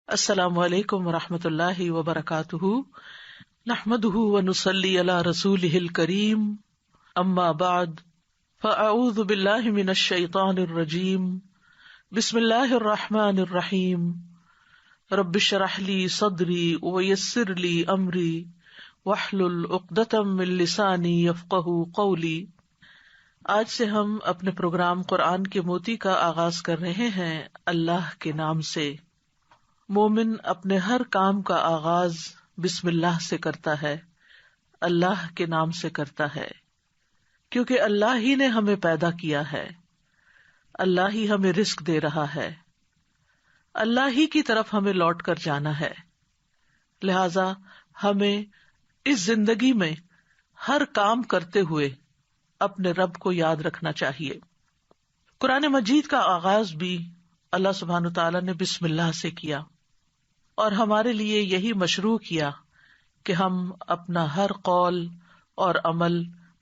السلام علیکم ورحمۃ اللہ وبرکاتہ، نحمده ونصلی علی رسولہ الکریم، اما بعد فاعوذ باللہ من الشیطان الرجیم، بسم اللہ الرحمن الرحیم، رب اشرح لی صدری ویسر لی امری واحلل عقدۃ من لسانی یفقہوا قولی۔ آج سے ہم اپنے پروگرام قرآن کے موتی کا آغاز کر رہے ہیں اللہ کے نام سے۔ مومن اپنے ہر کام کا آغاز بسم اللہ سے کرتا ہے، اللہ کے نام سے کرتا ہے، کیونکہ اللہ ہی نے ہمیں پیدا کیا ہے، اللہ ہی ہمیں رزق دے رہا ہے، اللہ ہی کی طرف ہمیں لوٹ کر جانا ہے۔ لہذا ہمیں اس زندگی میں ہر کام کرتے ہوئے اپنے رب کو یاد رکھنا چاہیے۔ قرآن مجید کا آغاز بھی اللہ سبحانہ تعالیٰ نے بسم اللہ سے کیا، اور ہمارے لیے یہی مشروع کیا کہ ہم اپنا ہر قول اور عمل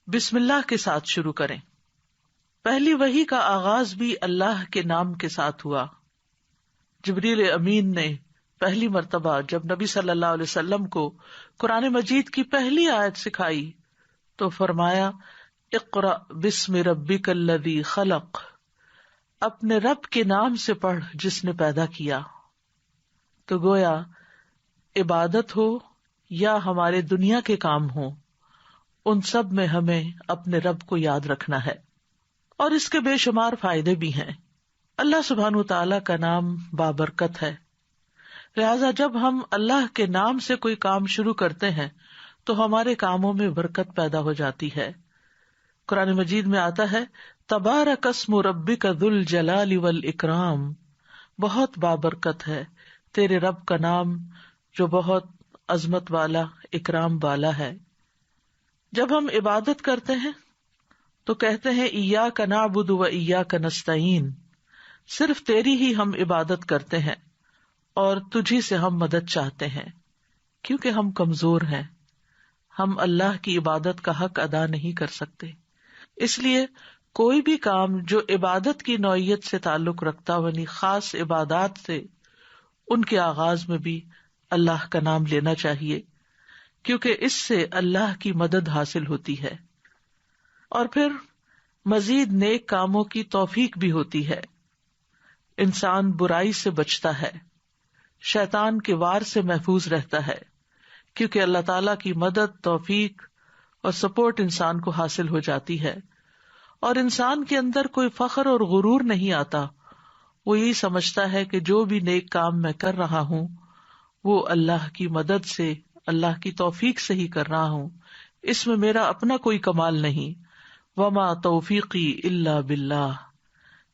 بسم اللہ کے ساتھ شروع کریں۔ پہلی وحی کا آغاز بھی اللہ کے نام کے ساتھ ہوا۔ جبریل امین نے پہلی مرتبہ جب نبی صلی اللہ علیہ وسلم کو قرآن مجید کی پہلی آیت سکھائی تو فرمایا، اقرأ بسم ربک الذی خلق، اپنے رب کے نام سے پڑھ جس نے پیدا کیا۔ تو گویا عبادت ہو یا ہمارے دنیا کے کام ہوں، ان سب میں ہمیں اپنے رب کو یاد رکھنا ہے، اور اس کے بے شمار فائدے بھی ہیں۔ اللہ سبحانہ تعالیٰ کا نام بابرکت ہے، لہذا جب ہم اللہ کے نام سے کوئی کام شروع کرتے ہیں تو ہمارے کاموں میں برکت پیدا ہو جاتی ہے۔ قرآن مجید میں آتا ہے، تبارک اسم ربک ذو الجلال والاکرام، بہت بابرکت ہے تیرے رب کا نام جو بہت عظمت والا، اکرام والا ہے۔ جب ہم عبادت کرتے ہیں تو کہتے ہیں ایاک نعبد و ایاک نستعین، صرف تیری ہی ہم عبادت کرتے ہیں اور تجھی سے ہم مدد چاہتے ہیں، کیونکہ ہم کمزور ہیں، ہم اللہ کی عبادت کا حق ادا نہیں کر سکتے۔ اس لیے کوئی بھی کام جو عبادت کی نوعیت سے تعلق رکھتا ہو، یعنی خاص عبادات سے، ان کے آغاز میں بھی اللہ کا نام لینا چاہیے، کیونکہ اس سے اللہ کی مدد حاصل ہوتی ہے، اور پھر مزید نیک کاموں کی توفیق بھی ہوتی ہے۔ انسان برائی سے بچتا ہے، شیطان کے وار سے محفوظ رہتا ہے، کیونکہ اللہ تعالیٰ کی مدد، توفیق اور سپورٹ انسان کو حاصل ہو جاتی ہے، اور انسان کے اندر کوئی فخر اور غرور نہیں آتا۔ وہ یہی سمجھتا ہے کہ جو بھی نیک کام میں کر رہا ہوں وہ اللہ کی مدد سے، اللہ کی توفیق سے ہی کر رہا ہوں، اس میں میرا اپنا کوئی کمال نہیں۔ وما توفیقی الا باللہ،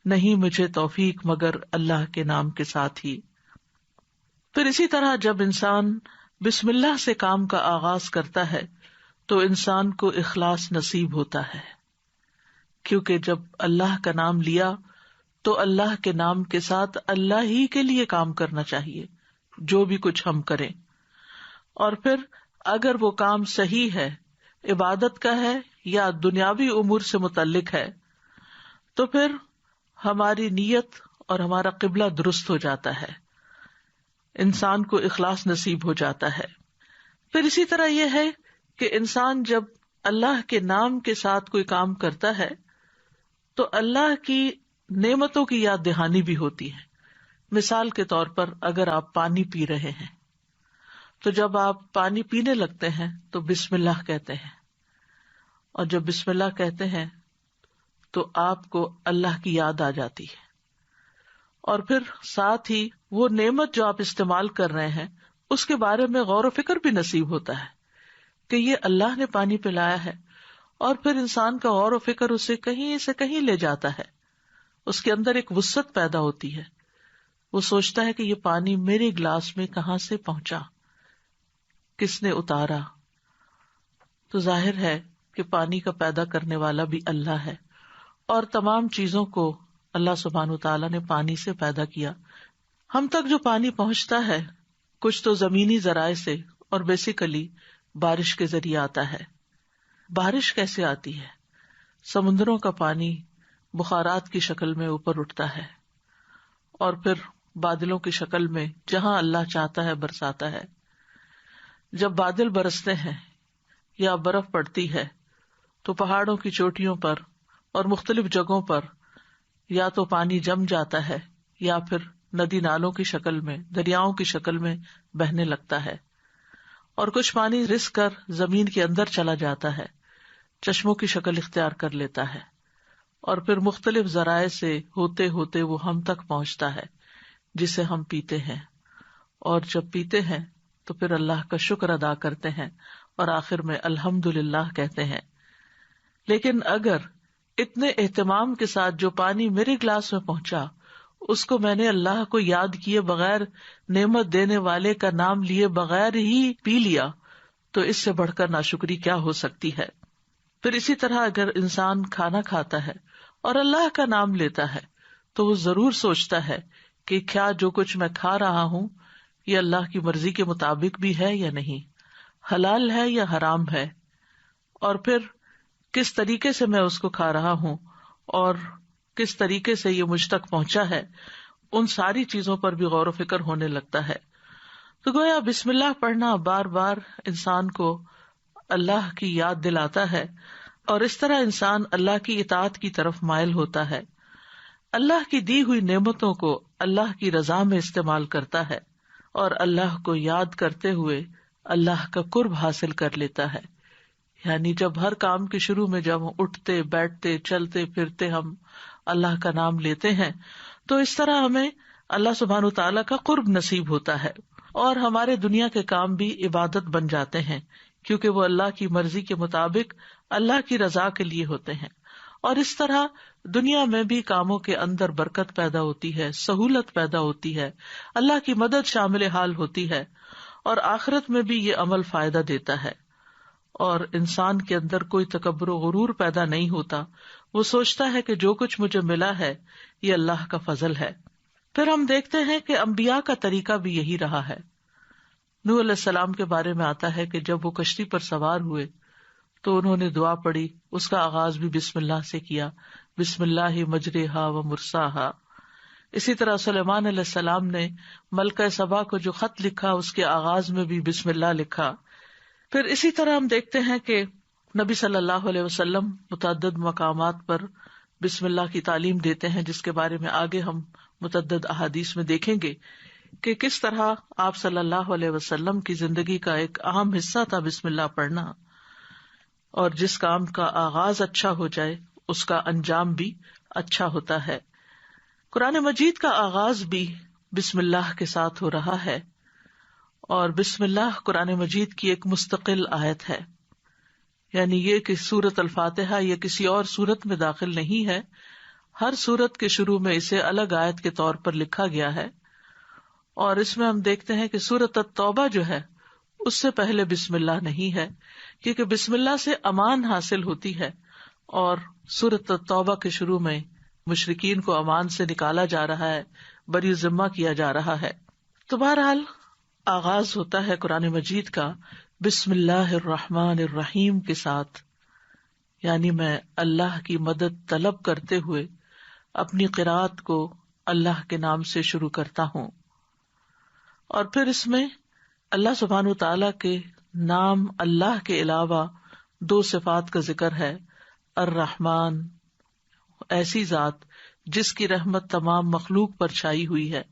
نہیں مجھے توفیق مگر اللہ کے نام کے ساتھ ہی۔ پھر اسی طرح جب انسان بسم اللہ سے کام کا آغاز کرتا ہے تو انسان کو اخلاص نصیب ہوتا ہے، کیونکہ جب اللہ کا نام لیا تو اللہ کے نام کے ساتھ اللہ ہی کے لیے کام کرنا چاہیے، جو بھی کچھ ہم کریں۔ اور پھر اگر وہ کام صحیح ہے، عبادت کا ہے یا دنیاوی امور سے متعلق ہے، تو پھر ہماری نیت اور ہمارا قبلہ درست ہو جاتا ہے، انسان کو اخلاص نصیب ہو جاتا ہے۔ پھر اسی طرح یہ ہے کہ انسان جب اللہ کے نام کے ساتھ کوئی کام کرتا ہے تو اللہ کی نعمتوں کی یاد دہانی بھی ہوتی ہے۔ مثال کے طور پر اگر آپ پانی پی رہے ہیں تو جب آپ پانی پینے لگتے ہیں تو بسم اللہ کہتے ہیں، اور جب بسم اللہ کہتے ہیں تو آپ کو اللہ کی یاد آ جاتی ہے، اور پھر ساتھ ہی وہ نعمت جو آپ استعمال کر رہے ہیں اس کے بارے میں غور و فکر بھی نصیب ہوتا ہے کہ یہ اللہ نے پانی پلایا ہے، اور پھر انسان کا غور و فکر اسے کہیں سے کہیں لے جاتا ہے، اس کے اندر ایک وسعت پیدا ہوتی ہے، وہ سوچتا ہے کہ یہ پانی میرے گلاس میں کہاں سے پہنچا، کس نے اتارا۔ تو ظاہر ہے کہ پانی کا پیدا کرنے والا بھی اللہ ہے، اور تمام چیزوں کو اللہ سبحانہ تعالیٰ نے پانی سے پیدا کیا۔ ہم تک جو پانی پہنچتا ہے کچھ تو زمینی ذرائع سے اور بیسیکلی بارش کے ذریعے آتا ہے۔ بارش کیسے آتی ہے؟ سمندروں کا پانی بخارات کی شکل میں اوپر اٹھتا ہے، اور پھر بادلوں کی شکل میں جہاں اللہ چاہتا ہے برساتا ہے. جب بادل برستے ہیں یا برف پڑتی ہے تو پہاڑوں کی چوٹیوں پر اور مختلف جگہوں پر یا تو پانی جم جاتا ہے یا پھر ندی نالوں کی شکل میں، دریاؤں کی شکل میں بہنے لگتا ہے، اور کچھ پانی رس کر زمین کے اندر چلا جاتا ہے، چشموں کی شکل اختیار کر لیتا ہے، اور پھر مختلف ذرائع سے ہوتے ہوتے وہ ہم تک پہنچتا ہے جسے ہم پیتے ہیں، اور جب پیتے ہیں تو پھر اللہ کا شکر ادا کرتے ہیں اور آخر میں الحمدللہ کہتے ہیں. لیکن اگر اتنے اہتمام کے ساتھ جو پانی میرے گلاس میں پہنچا اس کو میں نے اللہ کو یاد کیے بغیر، نعمت دینے والے کا نام لیے بغیر ہی پی لیا، تو اس سے بڑھ کر ناشکری کیا ہو سکتی ہے. پھر اسی طرح اگر انسان کھانا کھاتا ہے اور اللہ کا نام لیتا ہے تو وہ ضرور سوچتا ہے کہ کیا جو کچھ میں کھا رہا ہوں یہ اللہ کی مرضی کے مطابق بھی ہے یا نہیں، حلال ہے یا حرام ہے، اور پھر کس طریقے سے میں اس کو کھا رہا ہوں اور کس طریقے سے یہ مجھ تک پہنچا ہے، ان ساری چیزوں پر بھی غور و فکر ہونے لگتا ہے. تو گویا بسم اللہ پڑھنا بار بار انسان کو اللہ کی یاد دلاتا ہے، اور اس طرح انسان اللہ کی اطاعت کی طرف مائل ہوتا ہے، اللہ کی دی ہوئی نعمتوں کو اللہ کی رضا میں استعمال کرتا ہے، اور اللہ کو یاد کرتے ہوئے اللہ کا قرب حاصل کر لیتا ہے. یعنی جب ہر کام کے شروع میں جب ہم اٹھتے بیٹھتے چلتے پھرتے ہم اللہ کا نام لیتے ہیں تو اس طرح ہمیں اللہ سبحانہ وتعالیٰ کا قرب نصیب ہوتا ہے، اور ہمارے دنیا کے کام بھی عبادت بن جاتے ہیں کیونکہ وہ اللہ کی مرضی کے مطابق اللہ کی رضا کے لیے ہوتے ہیں. اور اس طرح دنیا میں بھی کاموں کے اندر برکت پیدا ہوتی ہے، سہولت پیدا ہوتی ہے، اللہ کی مدد شامل حال ہوتی ہے، اور آخرت میں بھی یہ عمل فائدہ دیتا ہے، اور انسان کے اندر کوئی تکبر و غرور پیدا نہیں ہوتا. وہ سوچتا ہے کہ جو کچھ مجھے ملا ہے یہ اللہ کا فضل ہے. پھر ہم دیکھتے ہیں کہ انبیاء کا طریقہ بھی یہی رہا ہے. نوح علیہ السلام کے بارے میں آتا ہے کہ جب وہ کشتی پر سوار ہوئے تو انہوں نے دعا پڑھی، اس کا آغاز بھی بسم اللہ سے کیا، بسم اللہ مجریہا و مرساہا. اسی طرح سلیمان علیہ السلام نے ملکہ سبا کو جو خط لکھا اس کے آغاز میں بھی بسم اللہ لکھا. پھر اسی طرح ہم دیکھتے ہیں کہ نبی صلی اللہ علیہ وسلم متعدد مقامات پر بسم اللہ کی تعلیم دیتے ہیں، جس کے بارے میں آگے ہم متعدد احادیث میں دیکھیں گے کہ کس طرح آپ صلی اللہ علیہ وسلم کی زندگی کا ایک اہم حصہ تھا بسم اللہ پڑھنا، اور جس کام کا آغاز اچھا ہو جائے اس کا انجام بھی اچھا ہوتا ہے. قرآن مجید کا آغاز بھی بسم اللہ کے ساتھ ہو رہا ہے، اور بسم اللہ قرآن مجید کی ایک مستقل آیت ہے. یعنی یہ کہ سورۃ الفاتحہ یہ کسی اور سورت میں داخل نہیں ہے، ہر سورت کے شروع میں اسے الگ آیت کے طور پر لکھا گیا ہے. اور اس میں ہم دیکھتے ہیں کہ سورۃ التوبہ جو ہے اس سے پہلے بسم اللہ نہیں ہے، کیونکہ بسم اللہ سے امان حاصل ہوتی ہے، اور سورۃ التوبہ کے شروع میں مشرکین کو امان سے نکالا جا رہا ہے، بری ذمہ کیا جا رہا ہے. تو بہرحال آغاز ہوتا ہے قرآن مجید کا بسم اللہ الرحمن الرحیم کے ساتھ، یعنی میں اللہ کی مدد طلب کرتے ہوئے اپنی قرات کو اللہ کے نام سے شروع کرتا ہوں. اور پھر اس میں اللہ سبحانہ وتعالیٰ کے نام اللہ کے علاوہ 2 صفات کا ذکر ہے. الرحمن، ایسی ذات جس کی رحمت تمام مخلوق پر چھائی ہوئی ہے،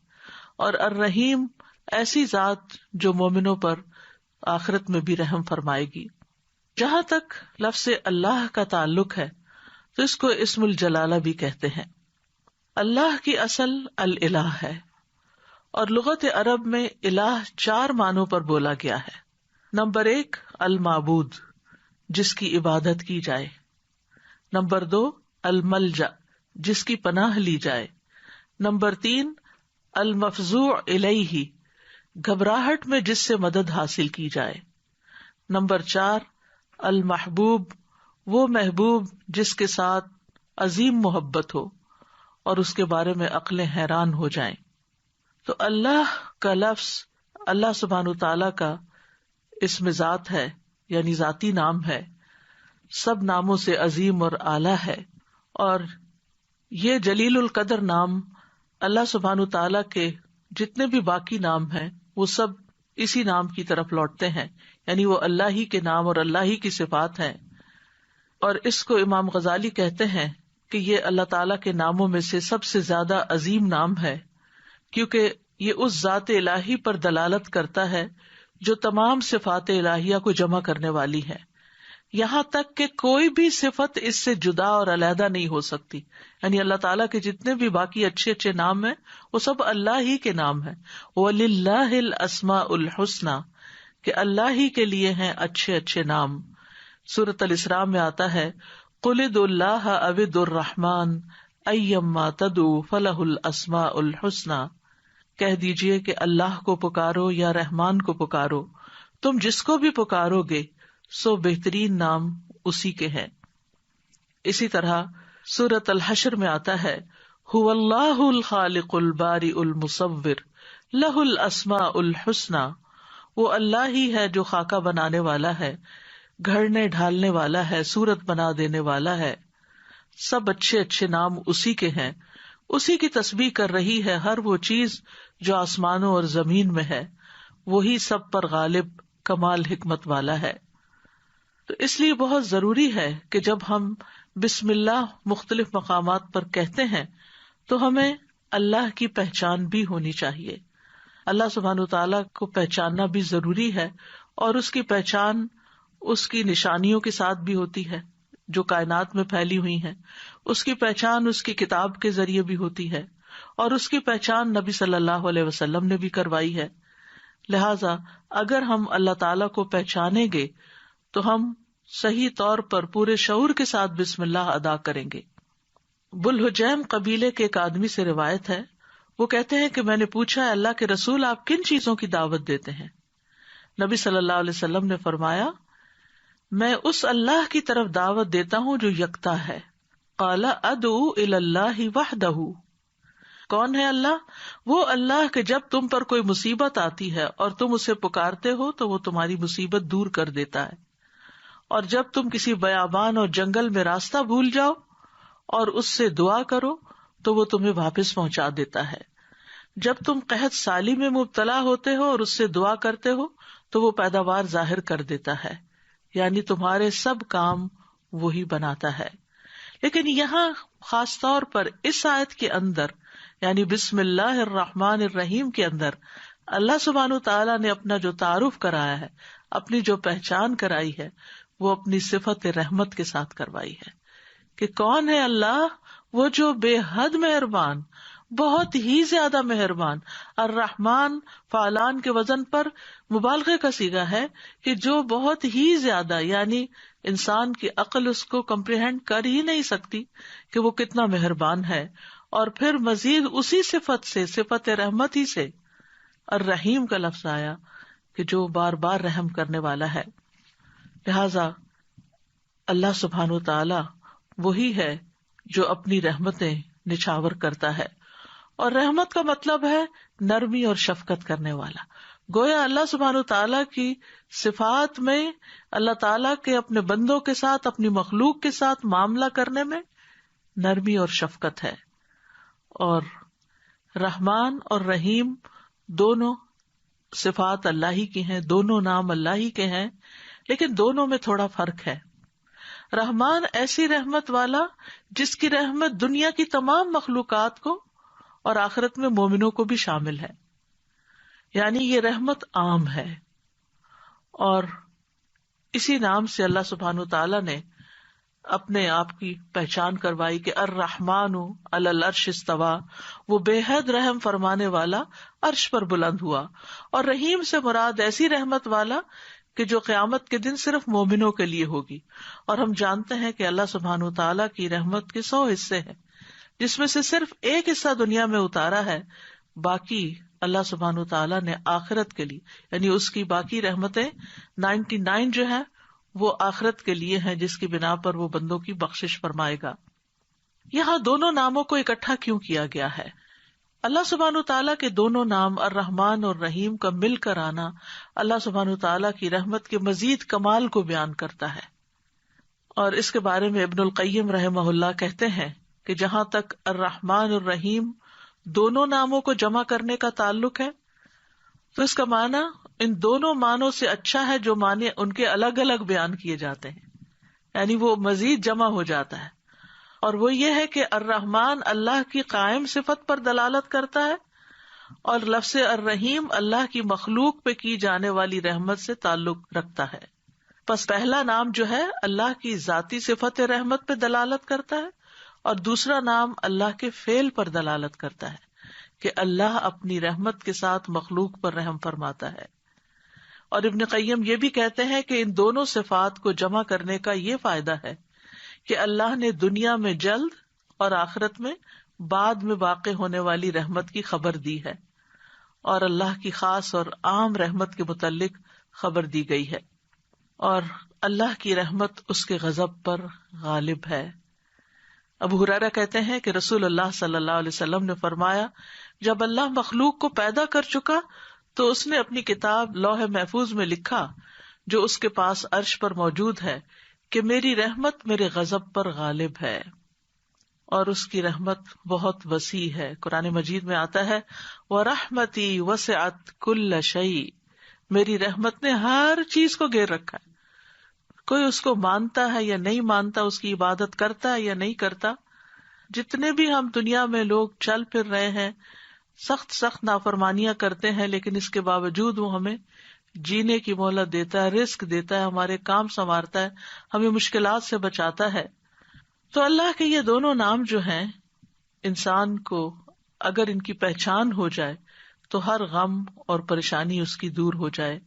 اور الرحیم، ایسی ذات جو مومنوں پر آخرت میں بھی رحم فرمائے گی. جہاں تک لفظ اللہ کا تعلق ہے تو اس کو اسم الجلالہ بھی کہتے ہیں. اللہ کی اصل الالہ ہے، اور لغت عرب میں الہ 4 معنوں پر بولا گیا ہے. نمبر 1 المعبود، جس کی عبادت کی جائے. نمبر 2 الملجا، جس کی پناہ لی جائے. نمبر 3 المفزوع الیہ، گھبراہٹ میں جس سے مدد حاصل کی جائے. نمبر 4 المحبوب، وہ محبوب جس کے ساتھ عظیم محبت ہو اور اس کے بارے میں عقلیں حیران ہو جائیں. تو اللہ کا لفظ اللہ سبحانہ تعالیٰ کا اسم ذات ہے، یعنی ذاتی نام ہے، سب ناموں سے عظیم اور اعلیٰ ہے. اور یہ جلیل القدر نام اللہ سبحانہ تعالیٰ کے جتنے بھی باقی نام ہیں وہ سب اسی نام کی طرف لوٹتے ہیں، یعنی وہ اللہ ہی کے نام اور اللہ ہی کی صفات ہیں. اور اس کو امام غزالی کہتے ہیں کہ یہ اللہ تعالیٰ کے ناموں میں سے سب سے زیادہ عظیم نام ہے، کیونکہ یہ اس ذات الہی پر دلالت کرتا ہے جو تمام صفات الہیہ کو جمع کرنے والی ہے، یہاں تک کہ کوئی بھی صفت اس سے جدا اور علیحدہ نہیں ہو سکتی. یعنی اللہ تعالیٰ کے جتنے بھی باقی اچھے اچھے نام ہیں وہ سب اللہ ہی کے نام ہیں. وَلِلَّهِ الْأَسْمَاءُ الْحُسْنَى، کہ اللہ ہی کے لیے ہیں اچھے اچھے نام. سورۃ الاسراء میں آتا ہے قُلِ ادْعُوا اللَّهَ أَوِ ادْعُوا الرَّحْمَٰنَ أَيَّمَّا تَدْعُوا فَلَهُ الْأَسْمَاءُ الْحُسْنَى، کہہ دیجئے کہ اللہ کو پکارو یا رحمان کو پکارو، تم جس کو بھی پکارو گے سو بہترین نام اسی کے ہیں. اسی طرح سورۃ الحشر میں آتا ہے هو اللہ الخالق البارئ المصور لہ الاسماء الحسنى، وہ اللہ ہی ہے جو خاکہ بنانے والا ہے، گھڑنے ڈھالنے والا ہے، صورت بنا دینے والا ہے. سب اچھے اچھے نام اسی کے ہیں. اسی کی تسبیح کر رہی ہے ہر وہ چیز جو آسمانوں اور زمین میں ہے، وہی سب پر غالب کمال حکمت والا ہے. تو اس لیے بہت ضروری ہے کہ جب ہم بسم اللہ مختلف مقامات پر کہتے ہیں تو ہمیں اللہ کی پہچان بھی ہونی چاہیے. اللہ سبحانہ وتعالیٰ کو پہچاننا بھی ضروری ہے، اور اس کی پہچان اس کی نشانیوں کے ساتھ بھی ہوتی ہے جو کائنات میں پھیلی ہوئی ہیں. اس کی پہچان اس کی کتاب کے ذریعے بھی ہوتی ہے، اور اس کی پہچان نبی صلی اللہ علیہ وسلم نے بھی کروائی ہے. لہذا اگر ہم اللہ تعالیٰ کو پہچانیں گے تو ہم صحیح طور پر پورے شعور کے ساتھ بسم اللہ ادا کریں گے. بلحجیم قبیلے کے ایک آدمی سے روایت ہے، وہ کہتے ہیں کہ میں نے پوچھا ہے اللہ کے رسول آپ کن چیزوں کی دعوت دیتے ہیں؟ نبی صلی اللہ علیہ وسلم نے فرمایا میں اس اللہ کی طرف دعوت دیتا ہوں جو یکتا ہے. قال ادعو الی اللہ وحدہ، کون ہے اللہ؟ وہ اللہ کہ جب تم پر کوئی مصیبت آتی ہے اور تم اسے پکارتے ہو تو وہ تمہاری مصیبت دور کر دیتا ہے، اور جب تم کسی بیابان اور جنگل میں راستہ بھول جاؤ اور اس سے دعا کرو تو وہ تمہیں واپس پہنچا دیتا ہے. جب تم قحط سالی میں مبتلا ہوتے ہو اور اس سے دعا کرتے ہو تو وہ پیداوار ظاہر کر دیتا ہے، یعنی تمہارے سب کام وہی بناتا ہے. لیکن یہاں خاص طور پر اس آیت کے اندر یعنی بسم اللہ الرحمن الرحیم کے اندر اللہ سبحانہ تعالیٰ نے اپنا جو تعارف کرایا ہے، اپنی جو پہچان کرائی ہے، وہ اپنی صفت رحمت کے ساتھ کروائی ہے کہ کون ہے اللہ؟ وہ جو بے حد مہربان، بہت ہی زیادہ مہربان. الرحمن فعلان کے وزن پر مبالغے کا صیغہ ہے کہ جو بہت ہی زیادہ، یعنی انسان کی عقل اس کو کمپریہینڈ کر ہی نہیں سکتی کہ وہ کتنا مہربان ہے. اور پھر مزید اسی صفت سے، صفت رحمت ہی سے الرحیم کا لفظ آیا کہ جو بار بار رحم کرنے والا ہے. لہذا اللہ سبحانہ تعالی وہی ہے جو اپنی رحمتیں نچھاور کرتا ہے، اور رحمت کا مطلب ہے نرمی اور شفقت کرنے والا. گویا اللہ سبحانہ تعالیٰ کی صفات میں اللہ تعالیٰ کے اپنے بندوں کے ساتھ، اپنی مخلوق کے ساتھ معاملہ کرنے میں نرمی اور شفقت ہے. اور رحمان اور رحیم دونوں صفات اللہ ہی کی ہیں، دونوں نام اللہ ہی کے ہیں، لیکن دونوں میں تھوڑا فرق ہے. رحمان ایسی رحمت والا جس کی رحمت دنیا کی تمام مخلوقات کو اور آخرت میں مومنوں کو بھی شامل ہے، یعنی یہ رحمت عام ہے. اور اسی نام سے اللہ سبحانہ تعالیٰ نے اپنے آپ کی پہچان کروائی کہ الرحمن علی العرش استویٰ، وہ بے حد رحم فرمانے والا عرش پر بلند ہوا. اور رحیم سے مراد ایسی رحمت والا کہ جو قیامت کے دن صرف مومنوں کے لیے ہوگی. اور ہم جانتے ہیں کہ اللہ سبحانہ تعالیٰ کی رحمت کے 100 حصے ہیں، جس میں سے صرف ایک حصہ دنیا میں اتارا ہے، باقی اللہ سبحانہ تعالیٰ نے آخرت کے لیے، یعنی اس کی باقی رحمتیں 99 جو ہیں وہ آخرت کے لیے ہیں، جس کی بنا پر وہ بندوں کی بخشش فرمائے گا. یہاں دونوں ناموں کو اکٹھا کیوں کیا گیا ہے؟ اللہ سبحانہ تعالیٰ کے دونوں نام الرحمن اور رحیم کا مل کر آنا اللہ سبحانہ تعالیٰ کی رحمت کے مزید کمال کو بیان کرتا ہے. اور اس کے بارے میں ابن القیم رحمہ اللہ کہتے ہیں کہ جہاں تک الرحمن الرحیم دونوں ناموں کو جمع کرنے کا تعلق ہے، تو اس کا معنی ان دونوں معنوں سے اچھا ہے جو معنی ان کے الگ الگ بیان کیے جاتے ہیں، یعنی وہ مزید جمع ہو جاتا ہے. اور وہ یہ ہے کہ الرحمن اللہ کی قائم صفت پر دلالت کرتا ہے، اور لفظ الرحیم اللہ کی مخلوق پہ کی جانے والی رحمت سے تعلق رکھتا ہے. پس پہلا نام جو ہے اللہ کی ذاتی صفت رحمت پہ دلالت کرتا ہے، اور دوسرا نام اللہ کے فعل پر دلالت کرتا ہے کہ اللہ اپنی رحمت کے ساتھ مخلوق پر رحم فرماتا ہے. اور ابن قیم یہ بھی کہتے ہیں کہ ان دونوں صفات کو جمع کرنے کا یہ فائدہ ہے کہ اللہ نے دنیا میں جلد اور آخرت میں بعد میں واقع ہونے والی رحمت کی خبر دی ہے، اور اللہ کی خاص اور عام رحمت کے متعلق خبر دی گئی ہے، اور اللہ کی رحمت اس کے غضب پر غالب ہے. ابو ہریرہ کہتے ہیں کہ رسول اللہ صلی اللہ علیہ وسلم نے فرمایا، جب اللہ مخلوق کو پیدا کر چکا تو اس نے اپنی کتاب لوح محفوظ میں لکھا جو اس کے پاس عرش پر موجود ہے کہ میری رحمت میرے غضب پر غالب ہے، اور اس کی رحمت بہت وسیع ہے. قرآن مجید میں آتا ہے وَرَحْمَتِي وَسِعَتْ كُلَّ شَيْءٍ، میری رحمت نے ہر چیز کو گھیر رکھا ہے. کوئی اس کو مانتا ہے یا نہیں مانتا، اس کی عبادت کرتا ہے یا نہیں کرتا، جتنے بھی ہم دنیا میں لوگ چل پھر رہے ہیں، سخت سخت نافرمانیاں کرتے ہیں، لیکن اس کے باوجود وہ ہمیں جینے کی مہلت دیتا ہے، رزق دیتا ہے، ہمارے کام سنوارتا ہے، ہمیں مشکلات سے بچاتا ہے. تو اللہ کے یہ دونوں نام جو ہیں، انسان کو اگر ان کی پہچان ہو جائے تو ہر غم اور پریشانی اس کی دور ہو جائے.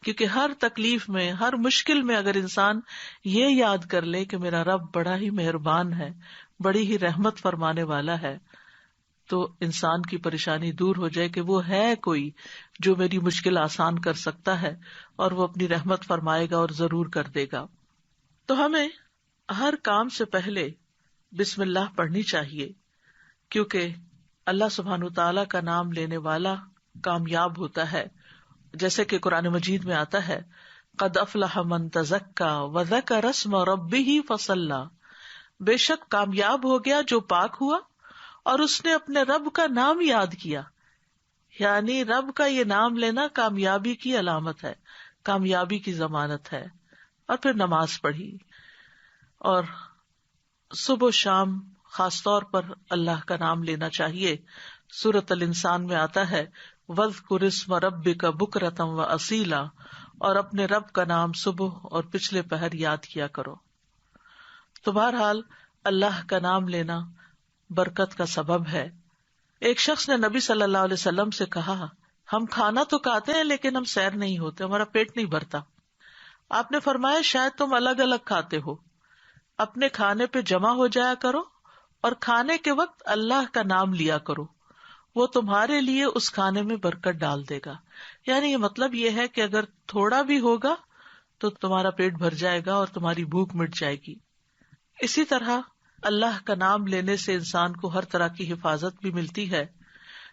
کیونکہ ہر تکلیف میں، ہر مشکل میں اگر انسان یہ یاد کر لے کہ میرا رب بڑا ہی مہربان ہے، بڑی ہی رحمت فرمانے والا ہے، تو انسان کی پریشانی دور ہو جائے کہ وہ ہے کوئی جو میری مشکل آسان کر سکتا ہے، اور وہ اپنی رحمت فرمائے گا اور ضرور کر دے گا. تو ہمیں ہر کام سے پہلے بسم اللہ پڑھنی چاہیے، کیونکہ اللہ سبحانہ تعالیٰ کا نام لینے والا کامیاب ہوتا ہے. جیسے کہ قرآن مجید میں آتا ہے قد افلح من تزکا وذکر اسم ربہ فصلی، بے شک کامیاب ہو گیا جو پاک ہوا اور اس نے اپنے رب کا نام یاد کیا. یعنی رب کا یہ نام لینا کامیابی کی علامت ہے، کامیابی کی ضمانت ہے. اور پھر نماز پڑھی، اور صبح و شام خاص طور پر اللہ کا نام لینا چاہیے. سورۃ الانسان میں آتا ہے وَاذْكُرِ اسْمَ رَبِّكَ بُكْرَةً وَأَصِيلًا، اور اپنے رب کا نام صبح اور پچھلے پہر یاد کیا کرو. تو بہرحال اللہ کا نام لینا برکت کا سبب ہے. ایک شخص نے نبی صلی اللہ علیہ وسلم سے کہا، ہم کھانا تو کھاتے ہیں لیکن ہم سیر نہیں ہوتے، ہمارا پیٹ نہیں بھرتا. آپ نے فرمایا شاید تم الگ الگ کھاتے ہو، اپنے کھانے پہ جمع ہو جایا کرو اور کھانے کے وقت اللہ کا نام لیا کرو، وہ تمہارے لیے اس کھانے میں برکت ڈال دے گا. یعنی یہ مطلب یہ ہے کہ اگر تھوڑا بھی ہوگا تو تمہارا پیٹ بھر جائے گا اور تمہاری بھوک مٹ جائے گی. اسی طرح اللہ کا نام لینے سے انسان کو ہر طرح کی حفاظت بھی ملتی ہے.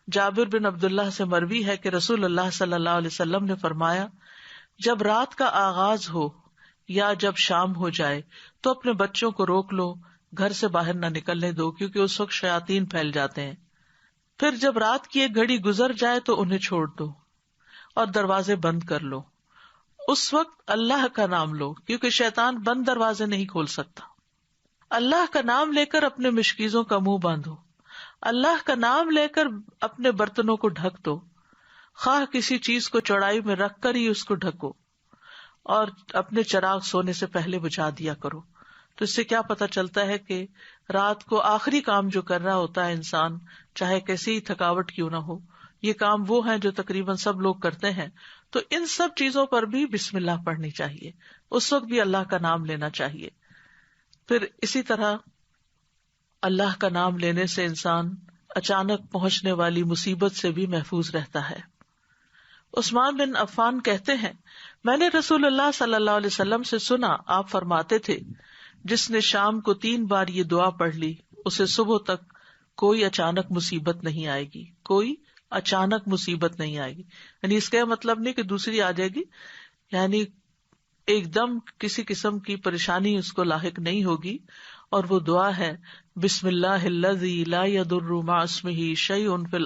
جابر بن عبداللہ سے مروی ہے کہ رسول اللہ صلی اللہ علیہ وسلم نے فرمایا، جب رات کا آغاز ہو یا جب شام ہو جائے تو اپنے بچوں کو روک لو، گھر سے باہر نہ نکلنے دو، کیونکہ اس وقت شیاطین پھیل جاتے ہیں. پھر جب رات کی ایک گھڑی گزر جائے تو انہیں چھوڑ دو اور دروازے بند کر لو. اس وقت اللہ کا نام لو، کیونکہ شیطان بند دروازے نہیں کھول سکتا. اللہ کا نام لے کر اپنے مشکیزوں کا منہ باندھو، اللہ کا نام لے کر اپنے برتنوں کو ڈھک دو، خواہ کسی چیز کو چوڑائی میں رکھ کر ہی اس کو ڈھکو، اور اپنے چراغ سونے سے پہلے بجھا دیا کرو. تو اس سے کیا پتہ چلتا ہے کہ رات کو آخری کام جو کر رہا ہوتا ہے انسان، چاہے کیسی ہی تھکاوٹ کیوں نہ ہو، یہ کام وہ ہیں جو تقریباً سب لوگ کرتے ہیں. تو ان سب چیزوں پر بھی بسم اللہ پڑھنی چاہیے، اس وقت بھی اللہ کا نام لینا چاہیے. پھر اسی طرح اللہ کا نام لینے سے انسان اچانک پہنچنے والی مصیبت سے بھی محفوظ رہتا ہے. عثمان بن عفان کہتے ہیں، میں نے رسول اللہ صلی اللہ علیہ وسلم سے سنا، آپ فرماتے تھے، جس نے شام کو 3 بار یہ دعا پڑھ لی اسے صبح تک کوئی اچانک مصیبت نہیں آئے گی، کوئی اچانک مصیبت نہیں آئے گی. یعنی اس کا مطلب نہیں کہ دوسری آ جائے گی، یعنی ایک دم کسی قسم کی پریشانی اس کو لاحق نہیں ہوگی. اور وہ دعا ہے بسم اللہ الذی لا يضر مع اسمہ شیء فی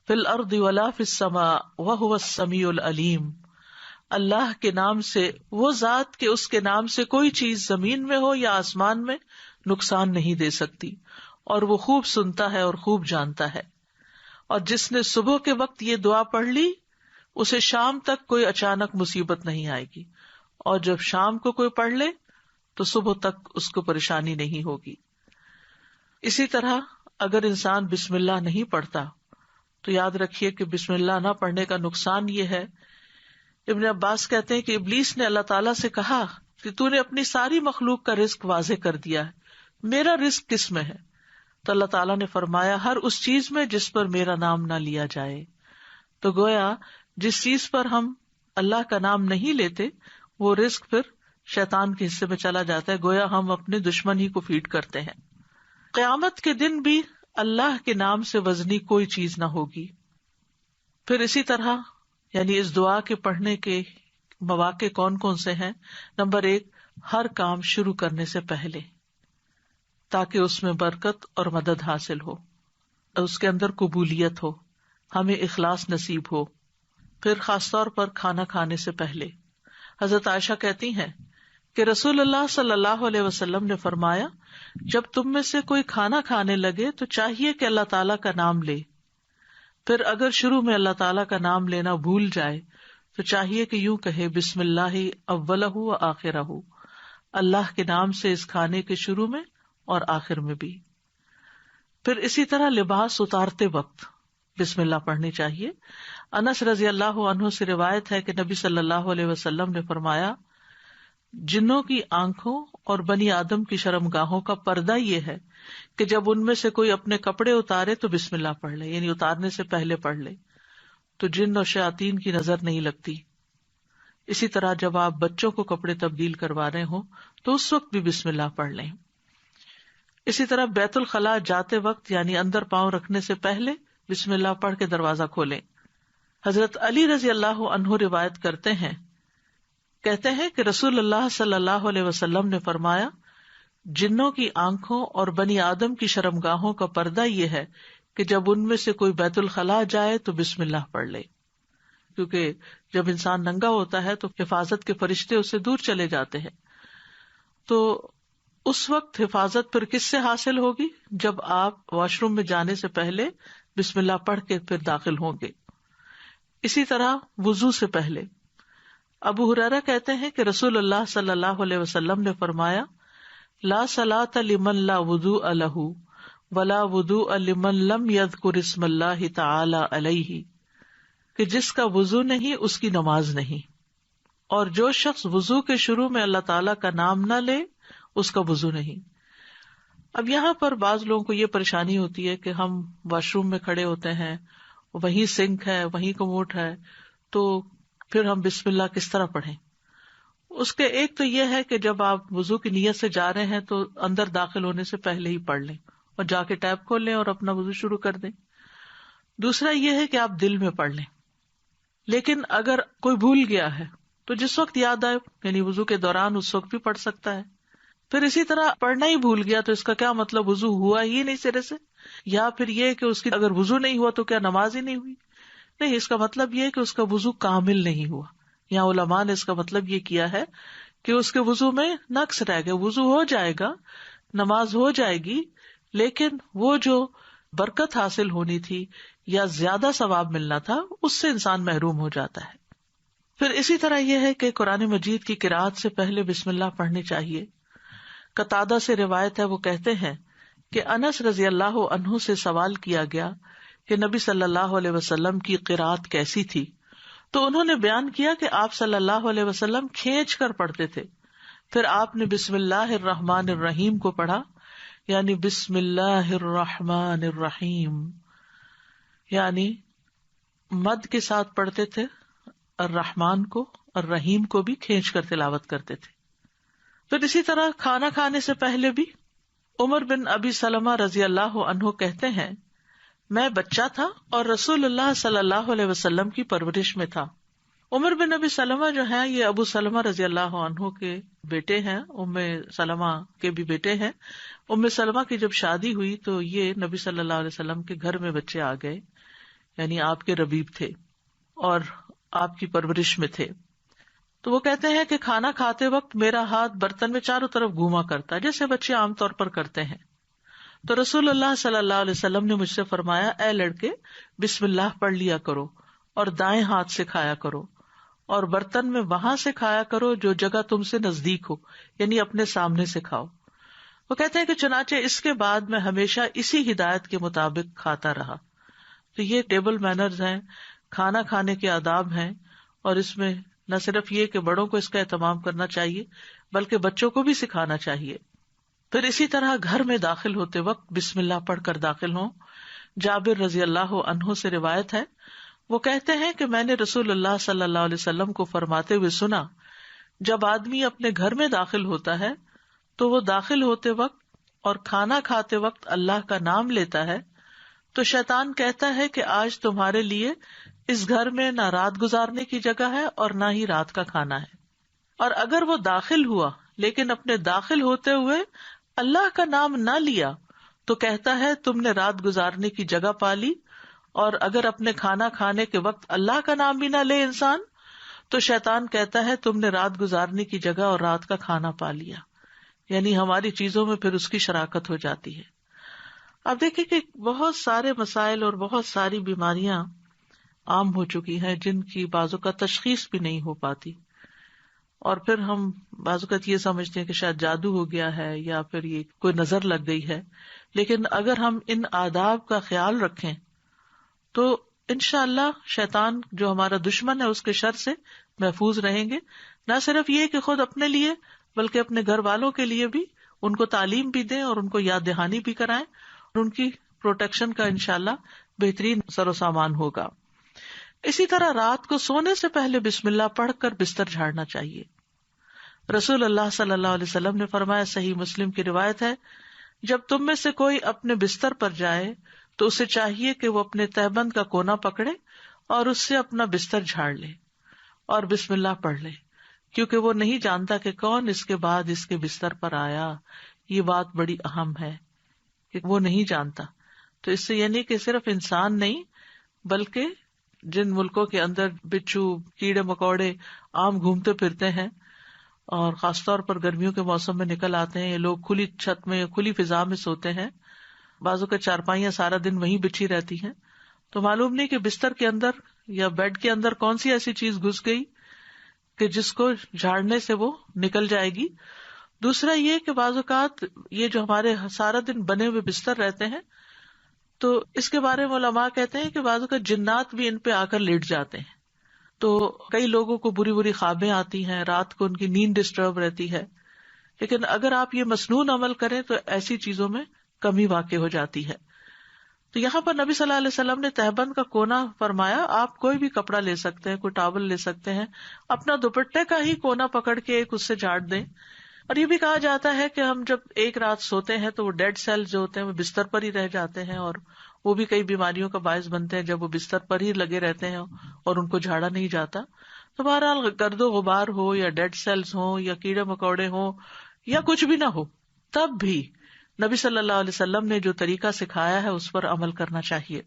الارض ولا فی السماء وہو السمیع العلیم. اللہ کے نام سے، وہ ذات کہ اس کے نام سے کوئی چیز زمین میں ہو یا آسمان میں نقصان نہیں دے سکتی، اور وہ خوب سنتا ہے اور خوب جانتا ہے. اور جس نے صبح کے وقت یہ دعا پڑھ لی اسے شام تک کوئی اچانک مصیبت نہیں آئے گی، اور جب شام کو کوئی پڑھ لے تو صبح تک اس کو پریشانی نہیں ہوگی. اسی طرح اگر انسان بسم اللہ نہیں پڑھتا تو یاد رکھیے کہ بسم اللہ نہ پڑھنے کا نقصان یہ ہے. ابن عباس کہتے ہیں کہ ابلیس نے اللہ تعالیٰ سے کہا کہ تو نے اپنی ساری مخلوق کا رزق واضح کر دیا ہے، میرا رزق کس میں ہے؟ تو اللہ تعالیٰ نے فرمایا ہر اس چیز میں جس پر میرا نام نہ لیا جائے. تو گویا جس چیز پر ہم اللہ کا نام نہیں لیتے وہ رزق پھر شیطان کے حصے میں چلا جاتا ہے، گویا ہم اپنے دشمن ہی کو فیڈ کرتے ہیں. قیامت کے دن بھی اللہ کے نام سے وزنی کوئی چیز نہ ہوگی. پھر اسی طرح یعنی اس دعا کے پڑھنے کے مواقع کون کون سے ہیں؟ نمبر 1، ہر کام شروع کرنے سے پہلے، تاکہ اس میں برکت اور مدد حاصل ہو، اس کے اندر قبولیت ہو، ہمیں اخلاص نصیب ہو. پھر خاص طور پر کھانا کھانے سے پہلے. حضرت عائشہ کہتی ہیں کہ رسول اللہ صلی اللہ علیہ وسلم نے فرمایا جب تم میں سے کوئی کھانا کھانے لگے تو چاہیے کہ اللہ تعالیٰ کا نام لے. پھر اگر شروع میں اللہ تعالیٰ کا نام لینا بھول جائے تو چاہیے کہ یوں کہے بسم اللہ اولہ و آخرہ، اللہ کے نام سے اس کھانے کے شروع میں اور آخر میں بھی. پھر اسی طرح لباس اتارتے وقت بسم اللہ پڑھنی چاہیے. انس رضی اللہ عنہ سے روایت ہے کہ نبی صلی اللہ علیہ وسلم نے فرمایا جنوں کی آنکھوں اور بنی آدم کی شرمگاہوں کا پردہ یہ ہے کہ جب ان میں سے کوئی اپنے کپڑے اتارے تو بسم اللہ پڑھ لے، یعنی اتارنے سے پہلے پڑھ لے، تو جن اور شیاطین کی نظر نہیں لگتی. اسی طرح جب آپ بچوں کو کپڑے تبدیل کروا رہے ہوں تو اس وقت بھی بسم اللہ پڑھ لیں. اسی طرح بیت الخلاء جاتے وقت یعنی اندر پاؤں رکھنے سے پہلے بسم اللہ پڑھ کے دروازہ کھولیں. حضرت علی رضی اللہ عنہ روایت کرتے ہیں، کہتے ہیں کہ رسول اللہ صلی اللہ علیہ وسلم نے فرمایا جنوں کی آنکھوں اور بنی آدم کی شرمگاہوں کا پردہ یہ ہے کہ جب ان میں سے کوئی بیت الخلاء جائے تو بسم اللہ پڑھ لے، کیونکہ جب انسان ننگا ہوتا ہے تو حفاظت کے فرشتے اسے دور چلے جاتے ہیں. تو اس وقت حفاظت پھر کس سے حاصل ہوگی؟ جب آپ واش روم میں جانے سے پہلے بسم اللہ پڑھ کے پھر داخل ہوں گے. اسی طرح وضو سے پہلے. ابو ہریرہ کہتے ہیں کہ رسول اللہ صلی اللہ علیہ وسلم نے فرمایا لا صلاۃ لمن لا وضوء له ولا وضوء لمن لم يذكر اسم اللہ تعالی علیہ، کہ جس کا وضو نہیں اس کی نماز نہیں، اور جو شخص وضو کے شروع میں اللہ تعالی کا نام نہ لے اس کا وضو نہیں. اب یہاں پر بعض لوگوں کو یہ پریشانی ہوتی ہے کہ ہم واش روم میں کھڑے ہوتے ہیں، وہیں سنک ہے، وہیں کموڈ ہے، تو پھر ہم بسم اللہ کس طرح پڑھیں؟ اس کے ایک تو یہ ہے کہ جب آپ وضو کی نیت سے جا رہے ہیں تو اندر داخل ہونے سے پہلے ہی پڑھ لیں اور جا کے ٹیپ کھول لیں اور اپنا وضو شروع کر دیں. دوسرا یہ ہے کہ آپ دل میں پڑھ لیں. لیکن اگر کوئی بھول گیا ہے تو جس وقت یاد آئے یعنی وضو کے دوران اس وقت بھی پڑھ سکتا ہے. پھر اسی طرح پڑھنا ہی بھول گیا تو اس کا کیا مطلب وضو ہوا ہی نہیں سرے سے، یا پھر یہ کہ اس کی اگر وضو نہیں ہوا تو کیا نماز ہی نہیں ہوئی؟ نہیں، اس کا مطلب یہ کہ اس کا وضو کامل نہیں ہوا. یہاں علماء نے اس کا مطلب یہ کیا ہے کہ اس کے وضو میں نقص رہ گیا. وضو ہو جائے گا، نماز ہو جائے گی، لیکن وہ جو برکت حاصل ہونی تھی یا زیادہ ثواب ملنا تھا اس سے انسان محروم ہو جاتا ہے. پھر اسی طرح یہ ہے کہ قرآن مجید کی قرأت سے پہلے بسم اللہ پڑھنی چاہیے. قتادہ سے روایت ہے، وہ کہتے ہیں کہ انس رضی اللہ عنہ سے سوال کیا گیا کہ نبی صلی اللہ علیہ وسلم کی قرأت کیسی تھی، تو انہوں نے بیان کیا کہ آپ صلی اللہ علیہ وسلم کھینچ کر پڑھتے تھے. پھر آپ نے بسم اللہ الرحمن الرحیم کو پڑھا، یعنی بسم اللہ الرحمن الرحیم، یعنی مد کے ساتھ پڑھتے تھے الرحمن کو، اور رحیم کو بھی کھینچ کر تلاوت کرتے تھے. پھر اسی طرح کھانا کھانے سے پہلے بھی. عمر بن ابی سلمہ رضی اللہ عنہ کہتے ہیں میں بچہ تھا اور رسول اللہ صلی اللہ علیہ وسلم کی پرورش میں تھا. عمر بن ابی سلمہ جو ہیں یہ ابو سلمہ رضی اللہ عنہ کے بیٹے ہیں، ام سلمہ کے بھی بیٹے ہیں۔ ام سلمہ کی جب شادی ہوئی تو یہ نبی صلی اللہ علیہ وسلم کے گھر میں بچے آ گئے، یعنی آپ کے ربیب تھے اور آپ کی پرورش میں تھے۔ تو وہ کہتے ہیں کہ کھانا کھاتے وقت میرا ہاتھ برتن میں چاروں طرف گھوما کرتا جیسے بچے عام طور پر کرتے ہیں۔ تو رسول اللہ صلی اللہ علیہ وسلم نے مجھ سے فرمایا، اے لڑکے، بسم اللہ پڑھ لیا کرو اور دائیں ہاتھ سے کھایا کرو، اور برتن میں وہاں سے کھایا کرو جو جگہ تم سے نزدیک ہو، یعنی اپنے سامنے سے کھاؤ۔ وہ کہتے ہیں کہ چنانچہ اس کے بعد میں ہمیشہ اسی ہدایت کے مطابق کھاتا رہا۔ تو یہ ٹیبل مینرز ہیں، کھانا کھانے کے آداب ہیں، اور اس میں نہ صرف یہ کہ بڑوں کو اس کا اہتمام کرنا چاہیے بلکہ بچوں کو بھی سکھانا چاہیے۔ پھر اسی طرح گھر میں داخل ہوتے وقت بسم اللہ پڑھ کر داخل ہوں۔ جابر رضی اللہ عنہ سے روایت ہے، وہ کہتے ہیں کہ میں نے رسول اللہ صلی اللہ علیہ وسلم کو فرماتے ہوئے سنا، جب آدمی اپنے گھر میں داخل ہوتا ہے تو وہ داخل ہوتے وقت اور کھانا کھاتے وقت اللہ کا نام لیتا ہے تو شیطان کہتا ہے کہ آج تمہارے لیے اس گھر میں نہ رات گزارنے کی جگہ ہے اور نہ ہی رات کا کھانا ہے۔ اور اگر وہ داخل ہوا لیکن اپنے داخل ہوتے ہوئے اللہ کا نام نہ لیا تو کہتا ہے تم نے رات گزارنے کی جگہ پا لی، اور اگر اپنے کھانا کھانے کے وقت اللہ کا نام بھی نہ لے انسان تو شیطان کہتا ہے تم نے رات گزارنے کی جگہ اور رات کا کھانا پا لیا، یعنی ہماری چیزوں میں پھر اس کی شراکت ہو جاتی ہے۔ اب دیکھیں کہ بہت سارے مسائل اور بہت ساری بیماریاں عام ہو چکی ہیں جن کی بعض اوقات تشخیص بھی نہیں ہو پاتی، اور پھر ہم بعض اوقات یہ سمجھتے ہیں کہ شاید جادو ہو گیا ہے یا پھر یہ کوئی نظر لگ گئی ہے، لیکن اگر ہم ان آداب کا خیال رکھیں تو انشاءاللہ شیطان جو ہمارا دشمن ہے اس کے شر سے محفوظ رہیں گے۔ نہ صرف یہ کہ خود اپنے لیے بلکہ اپنے گھر والوں کے لیے بھی ان کو تعلیم بھی دیں اور ان کو یاد دہانی بھی کرائیں، اور ان کی پروٹیکشن کا انشاءاللہ بہترین سر و سامان ہوگا۔ اسی طرح رات کو سونے سے پہلے بسم اللہ پڑھ کر بستر جھاڑنا چاہیے۔ رسول اللہ صلی اللہ علیہ وسلم نے فرمایا، صحیح مسلم کی روایت ہے، جب تم میں سے کوئی اپنے بستر پر جائے تو اسے چاہیے کہ وہ اپنے تہبند کا کونا پکڑے اور اس سے اپنا بستر جھاڑ لے اور بسم اللہ پڑھ لے، کیونکہ وہ نہیں جانتا کہ کون اس کے بعد اس کے بستر پر آیا۔ یہ بات بڑی اہم ہے کہ وہ نہیں جانتا۔ تو اس سے یعنی کہ صرف انسان نہیں بلکہ جن ملکوں کے اندر بچھو، کیڑے مکوڑے عام گھومتے پھرتے ہیں اور خاص طور پر گرمیوں کے موسم میں نکل آتے ہیں، یہ لوگ کھلی چھت میں، کھلی فضا میں سوتے ہیں، بعضوں کے چارپائیاں سارا دن وہیں بچھی رہتی ہیں، تو معلوم نہیں کہ بستر کے اندر یا بیڈ کے اندر کون سی ایسی چیز گھس گئی کہ جس کو جھاڑنے سے وہ نکل جائے گی۔ دوسرا یہ کہ بعض اوقات یہ جو ہمارے سارا دن بنے ہوئے بستر رہتے ہیں تو اس کے بارے میں علماء کہتے ہیں کہ بعض اوقات جنات بھی ان پہ آ کر لیٹ جاتے ہیں، تو کئی لوگوں کو بری بری خوابیں آتی ہیں، رات کو ان کی نیند ڈسٹرب رہتی ہے۔ لیکن اگر آپ یہ مسنون عمل کریں تو ایسی چیزوں میں کمی واقع ہو جاتی ہے۔ تو یہاں پر نبی صلی اللہ علیہ وسلم نے تہبند کا کونا فرمایا، آپ کوئی بھی کپڑا لے سکتے ہیں، کوئی ٹاول لے سکتے ہیں، اپنا دوپٹے کا ہی کونا پکڑ کے ایک اس سے جھاڑ دیں۔ اور یہ بھی کہا جاتا ہے کہ ہم جب ایک رات سوتے ہیں تو وہ ڈیڈ سیل جو ہوتے ہیں وہ بستر پر ہی رہ جاتے ہیں، اور وہ بھی کئی بیماریوں کا باعث بنتے ہیں جب وہ بستر پر ہی لگے رہتے ہیں اور ان کو جھاڑا نہیں جاتا۔ تو بہرحال گرد و غبار ہو یا ڈیڈ سیلز ہوں یا کیڑے مکوڑے ہوں یا کچھ بھی نہ ہو، تب بھی نبی صلی اللہ علیہ وسلم نے جو طریقہ سکھایا ہے اس پر عمل کرنا چاہیے۔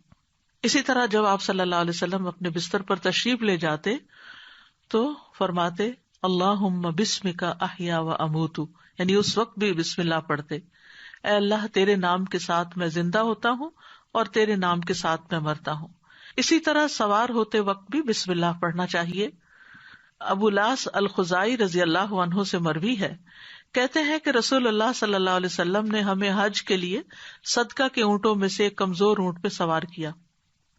اسی طرح جب آپ صلی اللہ علیہ وسلم اپنے بستر پر تشریف لے جاتے تو فرماتے، اللہم بسمک احیا و اموت، یعنی اس وقت بھی بسم اللہ پڑھتے، اے اللہ تیرے نام کے ساتھ میں زندہ ہوتا ہوں اور تیرے نام کے ساتھ میں مرتا ہوں۔ اسی طرح سوار ہوتے وقت بھی بسم اللہ پڑھنا چاہیے۔ ابو لاس الخزائی رضی اللہ عنہ سے مروی ہے، کہتے ہیں کہ رسول اللہ صلی اللہ علیہ وسلم نے ہمیں حج کے لیے صدقہ کے اونٹوں میں سے ایک کمزور اونٹ پہ سوار کیا،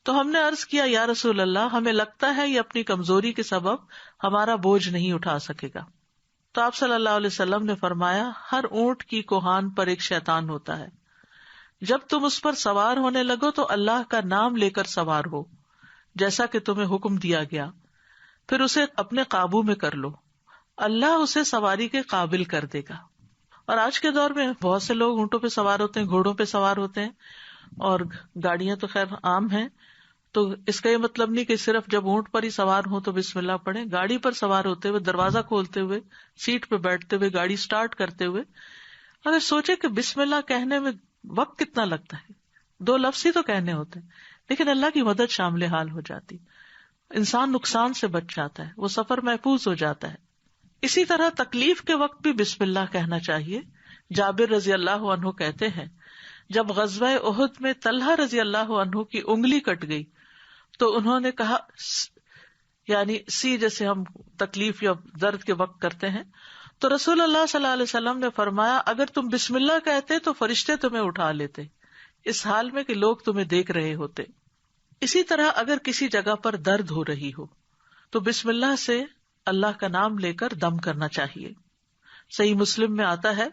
تو ہم نے عرض کیا، یا رسول اللہ، ہمیں لگتا ہے یہ اپنی کمزوری کے سبب ہمارا بوجھ نہیں اٹھا سکے گا۔ تو آپ صلی اللہ علیہ وسلم نے فرمایا، ہر اونٹ کی کوہان پر ایک شیطان ہوتا ہے، جب تم اس پر سوار ہونے لگو تو اللہ کا نام لے کر سوار ہو جیسا کہ تمہیں حکم دیا گیا، پھر اسے اپنے قابو میں کر لو، اللہ اسے سواری کے قابل کر دے گا۔ اور آج کے دور میں بہت سے لوگ اونٹوں پہ سوار ہوتے ہیں، گھوڑوں پہ سوار ہوتے ہیں، اور گاڑیاں تو خیر عام ہیں، تو اس کا یہ مطلب نہیں کہ صرف جب اونٹ پر ہی سوار ہوں تو بسم اللہ پڑھیں. گاڑی پر سوار ہوتے ہوئے، دروازہ کھولتے ہوئے، سیٹ پہ بیٹھتے ہوئے، گاڑی سٹارٹ کرتے ہوئے اگر سوچے کہ بسم اللہ کہنے میں وقت کتنا لگتا ہے، 2 لفظ ہی تو کہنے ہوتے ہیں، لیکن اللہ کی مدد شامل حال ہو جاتی، انسان نقصان سے بچ جاتا ہے، وہ سفر محفوظ ہو جاتا ہے. اسی طرح تکلیف کے وقت بھی بسم اللہ کہنا چاہیے. جابر رضی اللہ عنہ کہتے ہیں جب غزوہ احد میں طلحہ رضی اللہ عنہ کی انگلی کٹ گئی تو انہوں نے کہا، یعنی سی جیسے ہم تکلیف یا درد کے وقت کرتے ہیں، تو رسول اللہ صلی اللہ علیہ وسلم نے فرمایا اگر تم بسم اللہ کہتے تو فرشتے تمہیں اٹھا لیتے، اس حال میں کہ لوگ تمہیں دیکھ رہے ہوتے. اسی طرح اگر کسی جگہ پر درد ہو رہی ہو تو بسم اللہ سے اللہ کا نام لے کر دم کرنا چاہیے. صحیح مسلم میں آتا ہے،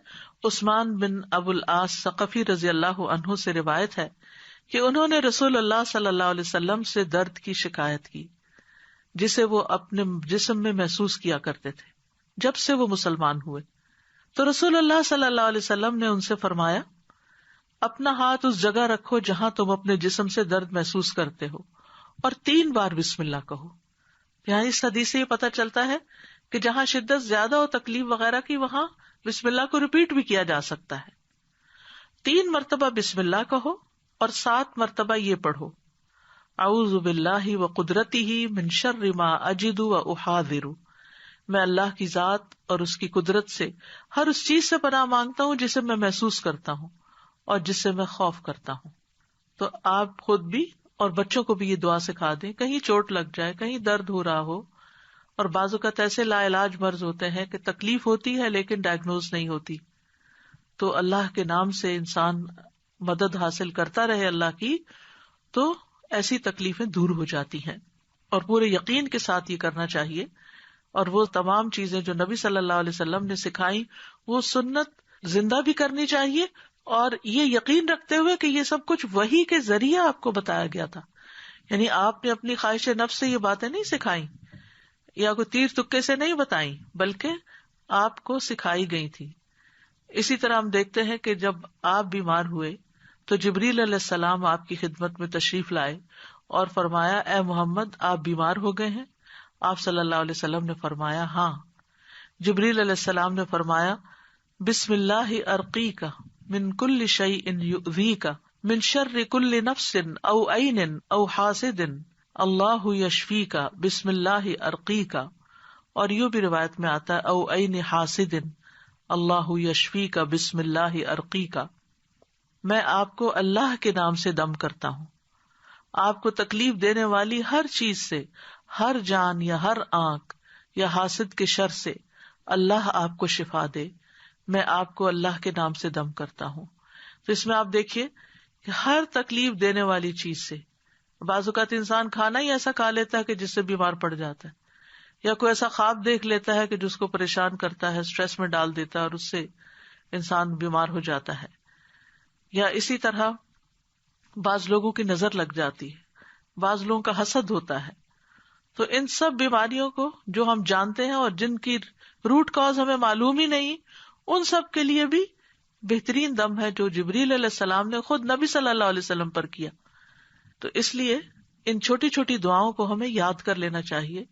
عثمان بن ابو العاص ثقفی رضی اللہ عنہ سے روایت ہے کہ انہوں نے رسول اللہ صلی اللہ علیہ وسلم سے درد کی شکایت کی جسے وہ اپنے جسم میں محسوس کیا کرتے تھے جب سے وہ مسلمان ہوئے. تو رسول اللہ صلی اللہ علیہ وسلم نے ان سے فرمایا اپنا ہاتھ اس جگہ رکھو جہاں تم اپنے جسم سے درد محسوس کرتے ہو اور 3 بار بسم اللہ کہو. یہاں اس حدیث سے یہ پتہ چلتا ہے کہ جہاں شدت زیادہ ہو، تکلیف وغیرہ کی، وہاں بسم اللہ کو ریپیٹ بھی کیا جا سکتا ہے. 3 مرتبہ بسم اللہ کہو اور 7 مرتبہ یہ پڑھو اعوذ باللہ وقدرتہ من شر ما اجد واحاذر، میں اللہ کی ذات اور اس کی قدرت سے ہر اس چیز سے پناہ مانگتا ہوں جسے میں محسوس کرتا ہوں اور جس سے میں خوف کرتا ہوں. تو آپ خود بھی اور بچوں کو بھی یہ دعا سکھا دیں، کہیں چوٹ لگ جائے، کہیں درد ہو رہا ہو، اور بعض اوقات ایسے لا علاج مرض ہوتے ہیں کہ تکلیف ہوتی ہے لیکن ڈائگنوز نہیں ہوتی، تو اللہ کے نام سے انسان مدد حاصل کرتا رہے اللہ کی، تو ایسی تکلیفیں دور ہو جاتی ہیں. اور پورے یقین کے ساتھ یہ کرنا چاہیے، اور وہ تمام چیزیں جو نبی صلی اللہ علیہ وسلم نے سکھائی وہ سنت زندہ بھی کرنی چاہیے، اور یہ یقین رکھتے ہوئے کہ یہ سب کچھ وحی کے ذریعے آپ کو بتایا گیا تھا. یعنی آپ نے اپنی خواہش نفس سے یہ باتیں نہیں سکھائیں یا کوئی تیر تکے سے نہیں بتائیں، بلکہ آپ کو سکھائی گئی تھی. اسی طرح ہم دیکھتے ہیں کہ جب آپ بیمار ہوئے تو جبریل علیہ السلام آپ کی خدمت میں تشریف لائے اور فرمایا اے محمد آپ بیمار ہو گئے ہیں؟ آپ صلی اللہ علیہ وسلم نے فرمایا ہاں. جبریل علیہ السلام نے فرمایا بسم اللہ ارقیک من کل شیء یؤذیک من شر کل نفس او عین او حاسد اللہ یشفیک بسم اللہ ارقیک. اور یوں بھی روایت میں آتا ہے او عین حاسد اللہ یشفیک بسم اللہ ارقیک. میں آپ کو اللہ کے نام سے دم کرتا ہوں، آپ کو تکلیف دینے والی ہر چیز سے، ہر جان یا ہر آنکھ یا حاسد کے شر سے اللہ آپ کو شفا دے. میں آپ کو اللہ کے نام سے دم کرتا ہوں. تو اس میں آپ دیکھیے کہ ہر تکلیف دینے والی چیز سے، بعض اوقات انسان کھانا ہی ایسا کھا لیتا ہے کہ جس سے بیمار پڑ جاتا ہے، یا کوئی ایسا خواب دیکھ لیتا ہے کہ جس کو پریشان کرتا ہے، اسٹریس میں ڈال دیتا ہے اور اس سے انسان بیمار ہو جاتا ہے. یا اسی طرح بعض لوگوں کی نظر لگ جاتی ہے، بعض لوگوں کا حسد ہوتا ہے. تو ان سب بیماریوں کو جو ہم جانتے ہیں اور جن کی روٹ کاز ہمیں معلوم ہی نہیں، ان سب کے لیے بھی بہترین دم ہے جو جبریل علیہ السلام نے خود نبی صلی اللہ علیہ وسلم پر کیا. تو اس لیے ان چھوٹی چھوٹی دعاؤں کو ہمیں یاد کر لینا چاہیے.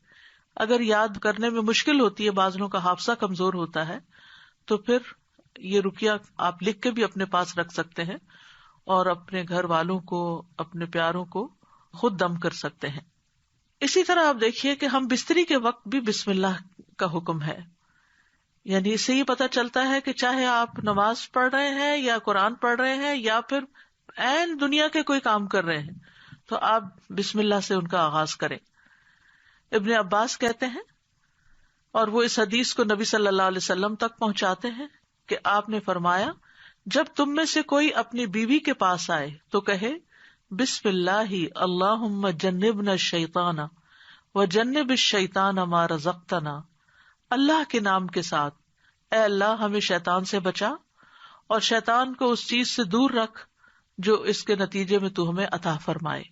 اگر یاد کرنے میں مشکل ہوتی ہے، بعض لوگوں کا حافظہ کمزور ہوتا ہے، تو پھر یہ رقیہ آپ لکھ کے بھی اپنے پاس رکھ سکتے ہیں اور اپنے گھر والوں کو، اپنے پیاروں کو خود دم کر سکتے ہیں. اسی طرح آپ دیکھیے کہ ہم بستری کے وقت بھی بسم اللہ کا حکم ہے. یعنی اس سے یہ پتہ چلتا ہے کہ چاہے آپ نماز پڑھ رہے ہیں یا قرآن پڑھ رہے ہیں یا پھر عین دنیا کے کوئی کام کر رہے ہیں، تو آپ بسم اللہ سے ان کا آغاز کریں. ابن عباس کہتے ہیں، اور وہ اس حدیث کو نبی صلی اللہ علیہ وسلم تک پہنچاتے ہیں کہ آپ نے فرمایا جب تم میں سے کوئی اپنی بیوی کے پاس آئے تو کہے بسم اللہ اللہم جنبنا الشیطان وجنب الشیطان ما رزقتنا. اللہ کے نام کے ساتھ اے اللہ ہمیں شیطان سے بچا اور شیطان کو اس چیز سے دور رکھ جو اس کے نتیجے میں تو ہمیں عطا فرمائے.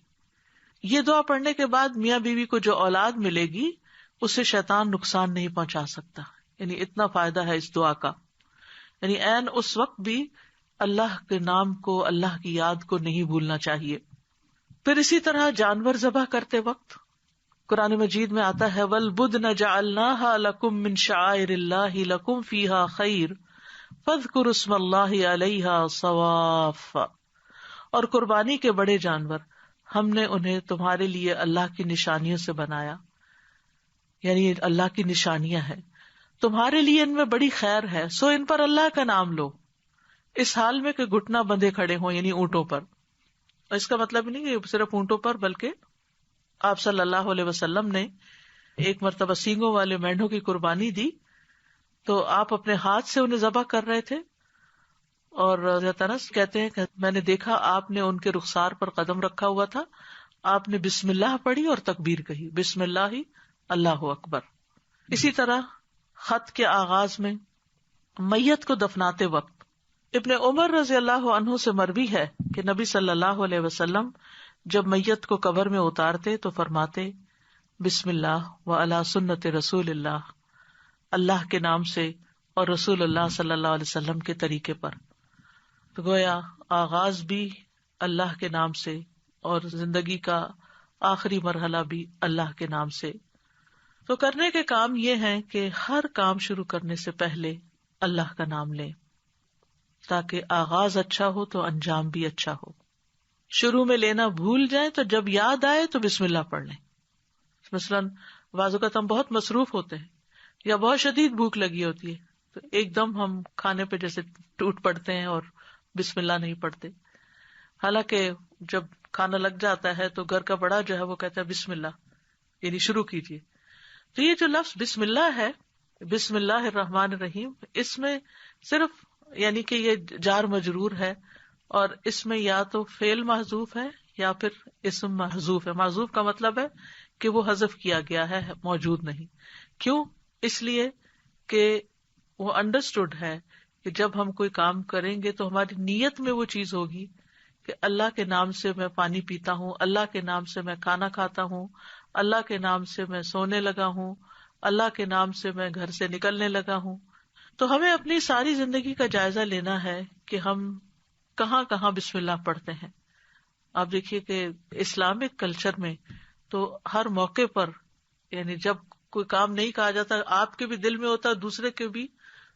یہ دعا پڑھنے کے بعد میاں بیوی کو جو اولاد ملے گی اسے شیطان نقصان نہیں پہنچا سکتا. یعنی اتنا فائدہ ہے اس دعا کا. یعنی عین اس وقت بھی اللہ کے نام کو، اللہ کی یاد کو نہیں بھولنا چاہیے. پھر اسی طرح جانور ذبح کرتے وقت قرآن مجید میں آتا ہے وَالْبُدْنَ جَعَلْنَاهَا لَكُم مِّن شَعَائِرِ اللَّهِ لَكُم فِيهَا خَيْرٌ فَاذْكُرُوا اسْمَ اللَّهِ عَلَيْهَا صَوَافَّ، اور قربانی کے بڑے جانور ہم نے انہیں تمہارے لیے اللہ کی نشانیوں سے بنایا، یعنی اللہ کی نشانیاں ہیں، تمہارے لیے ان میں بڑی خیر ہے، سو ان پر اللہ کا نام لو، اس حال میں کہ گھٹنا بندھے کھڑے ہوں، یعنی اونٹوں پر۔ اس کا مطلب نہیں کہ صرف اونٹوں پر، بلکہ آپ صلی اللہ علیہ وسلم نے ایک مرتبہ سینگوں والے مینڈوں کی قربانی دی تو آپ اپنے ہاتھ سے انہیں ذبح کر رہے تھے، اور حضرت انس کہتے ہیں کہ میں نے دیکھا آپ نے ان کے رخسار پر قدم رکھا ہوا تھا، آپ نے بسم اللہ پڑھی اور تکبیر کہی، بسم اللہ اللہ اکبر۔ اسی طرح خط کے آغاز میں میت کو دفناتے وقت ابن عمر رضی اللہ عنہ سے مروی ہے کہ نبی صلی اللہ علیہ وسلم جب میت کو قبر میں اتارتے تو فرماتے بسم اللہ وعلی سنت رسول اللہ، اللہ کے نام سے اور رسول اللہ صلی اللہ علیہ وسلم کے طریقے پر۔ تو گویا آغاز بھی اللہ کے نام سے اور زندگی کا آخری مرحلہ بھی اللہ کے نام سے۔ تو کرنے کے کام یہ ہیں کہ ہر کام شروع کرنے سے پہلے اللہ کا نام لیں، تاکہ آغاز اچھا ہو تو انجام بھی اچھا ہو۔ شروع میں لینا بھول جائیں تو جب یاد آئے تو بسم اللہ پڑھ لیں۔ مثلاً بعض اوقات ہم بہت مصروف ہوتے ہیں یا بہت شدید بھوک لگی ہوتی ہے تو ایک دم ہم کھانے پہ جیسے ٹوٹ پڑتے ہیں اور بسم اللہ نہیں پڑھتے، حالانکہ جب کھانا لگ جاتا ہے تو گھر کا بڑا جو ہے وہ کہتا ہے بسم اللہ، یعنی شروع کیجیے۔ تو یہ جو لفظ بسم اللہ ہے، بسم اللہ الرحمن الرحیم، اس میں صرف یعنی کہ یہ جار مجرور ہے، اور اس میں یا تو فعل محذوف ہے یا پھر اسم محذوف ہے۔ محذوف کا مطلب ہے کہ وہ حذف کیا گیا ہے، موجود نہیں۔ کیوں؟ اس لیے کہ وہ انڈرسٹوڈ ہے کہ جب ہم کوئی کام کریں گے تو ہماری نیت میں وہ چیز ہوگی کہ اللہ کے نام سے میں پانی پیتا ہوں، اللہ کے نام سے میں کھانا کھاتا ہوں، اللہ کے نام سے میں سونے لگا ہوں، اللہ کے نام سے میں گھر سے نکلنے لگا ہوں۔ تو ہمیں اپنی ساری زندگی کا جائزہ لینا ہے کہ ہم کہاں کہاں بسم اللہ پڑھتے ہیں۔ آپ دیکھیے کہ اسلامک کلچر میں تو ہر موقع پر، یعنی جب کوئی کام نہیں کہا جاتا، آپ کے بھی دل میں ہوتا ہے دوسرے کے بھی،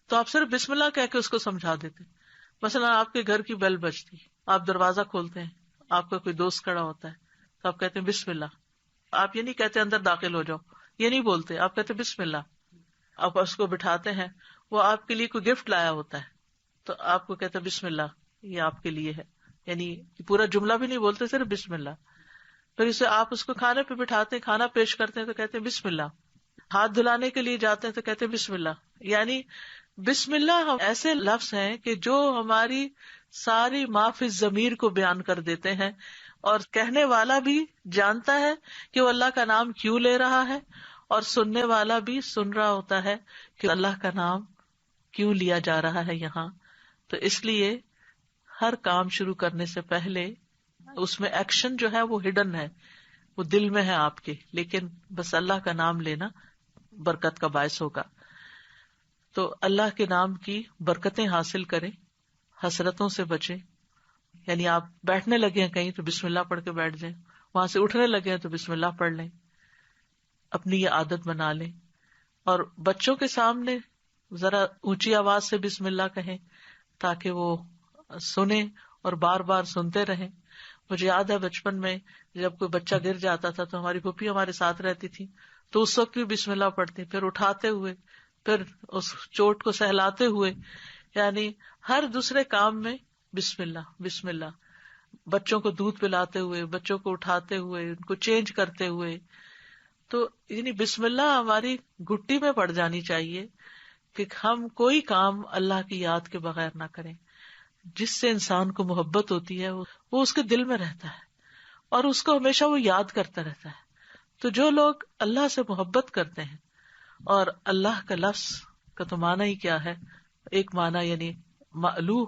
تو آپ صرف بسم اللہ کہہ کے اس کو سمجھا دیتے۔ مثلا آپ کے گھر کی بیل بجتی، آپ دروازہ کھولتے ہیں، آپ کا کوئی دوست کھڑا ہوتا ہے تو آپ کہتے ہیں بسم اللہ۔ آپ یہ نہیں کہتے اندر داخل ہو جاؤ، یہ نہیں بولتے، آپ کہتے بسم اللہ۔ آپ اس کو بٹھاتے ہیں، وہ آپ کے لیے کوئی گفٹ لایا ہوتا ہے تو آپ کو کہتے بسم اللہ، یہ آپ کے لیے ہے، یعنی پورا جملہ بھی نہیں بولتے، صرف بسم اللہ۔ پھر اسے آپ اس کو کھانے پہ بٹھاتے ہیں، کھانا پیش کرتے ہیں تو کہتے ہیں بسم اللہ۔ ہاتھ دھلانے کے لیے جاتے ہیں تو کہتے ہیں بسم اللہ۔ یعنی بسم اللہ ایسے لفظ ہیں کہ جو ہماری ساری ما فی الضمیر کو بیان کر دیتے ہیں، اور کہنے والا بھی جانتا ہے کہ وہ اللہ کا نام کیوں لے رہا ہے، اور سننے والا بھی سن رہا ہوتا ہے کہ اللہ کا نام کیوں لیا جا رہا ہے یہاں۔ تو اس لیے ہر کام شروع کرنے سے پہلے اس میں ایکشن جو ہے وہ ہڈن ہے، وہ دل میں ہے آپ کے، لیکن بس اللہ کا نام لینا برکت کا باعث ہوگا۔ تو اللہ کے نام کی برکتیں حاصل کریں، حسرتوں سے بچیں۔ یعنی آپ بیٹھنے لگے ہیں کہیں تو بسم اللہ پڑھ کے بیٹھ جائیں، وہاں سے اٹھنے لگے ہیں تو بسم اللہ پڑھ لیں، اپنی یہ عادت بنا لیں۔ اور بچوں کے سامنے ذرا اونچی آواز سے بسم اللہ کہیں تاکہ وہ سنیں اور بار بار سنتے رہیں۔ مجھے یاد ہے بچپن میں جب کوئی بچہ گر جاتا تھا تو ہماری پھوپھی ہمارے ساتھ رہتی تھی، تو اس وقت بھی بسم اللہ پڑھتی، پھر اٹھاتے ہوئے، پھر اس چوٹ کو سہلاتے ہوئے، یعنی ہر دوسرے کام میں بسم اللہ بسم اللہ۔ بچوں کو دودھ پلاتے ہوئے، بچوں کو اٹھاتے ہوئے، ان کو چینج کرتے ہوئے، تو یعنی بسم اللہ ہماری گھٹی میں پڑ جانی چاہیے کہ ہم کوئی کام اللہ کی یاد کے بغیر نہ کریں۔ جس سے انسان کو محبت ہوتی ہے وہ اس کے دل میں رہتا ہے اور اس کو ہمیشہ وہ یاد کرتا رہتا ہے۔ تو جو لوگ اللہ سے محبت کرتے ہیں، اور اللہ کا لفظ کا تو معنی ہی کیا ہے، ایک معنی یعنی مألوہ،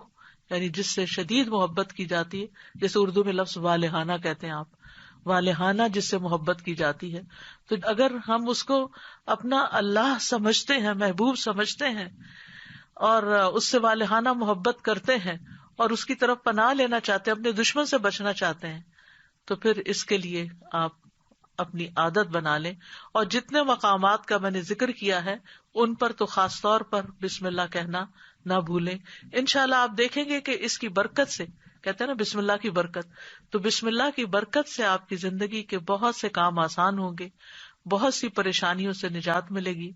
یعنی جس سے شدید محبت کی جاتی ہے، جیسے اردو میں لفظ والہانہ کہتے ہیں آپ، والہانہ جس سے محبت کی جاتی ہے۔ تو اگر ہم اس کو اپنا اللہ سمجھتے ہیں، محبوب سمجھتے ہیں، اور اس سے والہانہ محبت کرتے ہیں، اور اس کی طرف پناہ لینا چاہتے ہیں، اپنے دشمن سے بچنا چاہتے ہیں، تو پھر اس کے لیے آپ اپنی عادت بنا لیں، اور جتنے مقامات کا میں نے ذکر کیا ہے ان پر تو خاص طور پر بسم اللہ کہنا نہ بھولیں. انشاءاللہ آپ دیکھیں گے کہ اس کی برکت سے، کہتے ہیں نا بسم اللہ کی برکت، تو بسم اللہ کی برکت سے آپ کی زندگی کے بہت سے کام آسان ہوں گے، بہت سی پریشانیوں سے نجات ملے گی.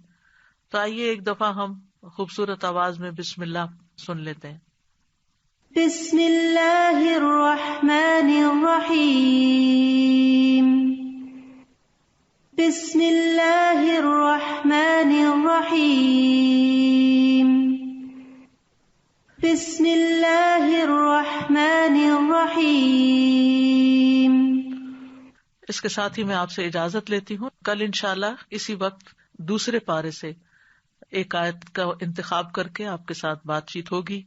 تو آئیے ایک دفعہ ہم خوبصورت آواز میں بسم اللہ سن لیتے ہیں. بسم اللہ الرحمن الرحیم. بسم اللہ الرحمن الرحیم. بسم اللہ الرحمن الرحیم. اس کے ساتھ ہی میں آپ سے اجازت لیتی ہوں. کل انشاءاللہ اسی وقت دوسرے پارے سے ایک آیت کا انتخاب کر کے آپ کے ساتھ بات چیت ہوگی.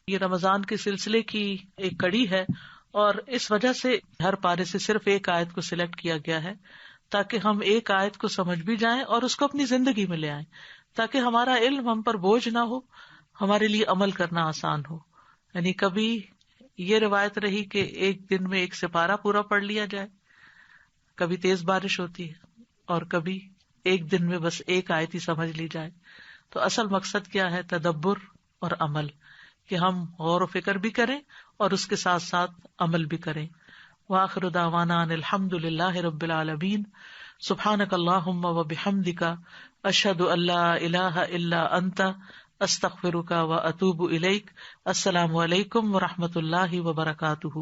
یہ رمضان کے سلسلے کی ایک کڑی ہے، اور اس وجہ سے ہر پارے سے صرف ایک آیت کو سلیکٹ کیا گیا ہے تاکہ ہم ایک آیت کو سمجھ بھی جائیں اور اس کو اپنی زندگی میں لے آئیں، تاکہ ہمارا علم ہم پر بوجھ نہ ہو، ہمارے لیے عمل کرنا آسان ہو. یعنی کبھی یہ روایت رہی کہ ایک دن میں ایک سپارہ پورا پڑھ لیا جائے، کبھی تیز بارش ہوتی ہے، اور کبھی ایک دن میں بس ایک آیت ہی سمجھ لی جائے. تو اصل مقصد کیا ہے؟ تدبر اور عمل، کہ ہم غور و فکر بھی کریں اور اس کے ساتھ ساتھ عمل بھی کریں. وآخر دعوانا ان الحمد للہ رب العالمین. سبحانک اللہم و بحمدک، اشہد ان لا الہ الا انت، استغفرک و اتوب الیک. السلام علیکم و رحمۃ اللہ وبرکاتہ.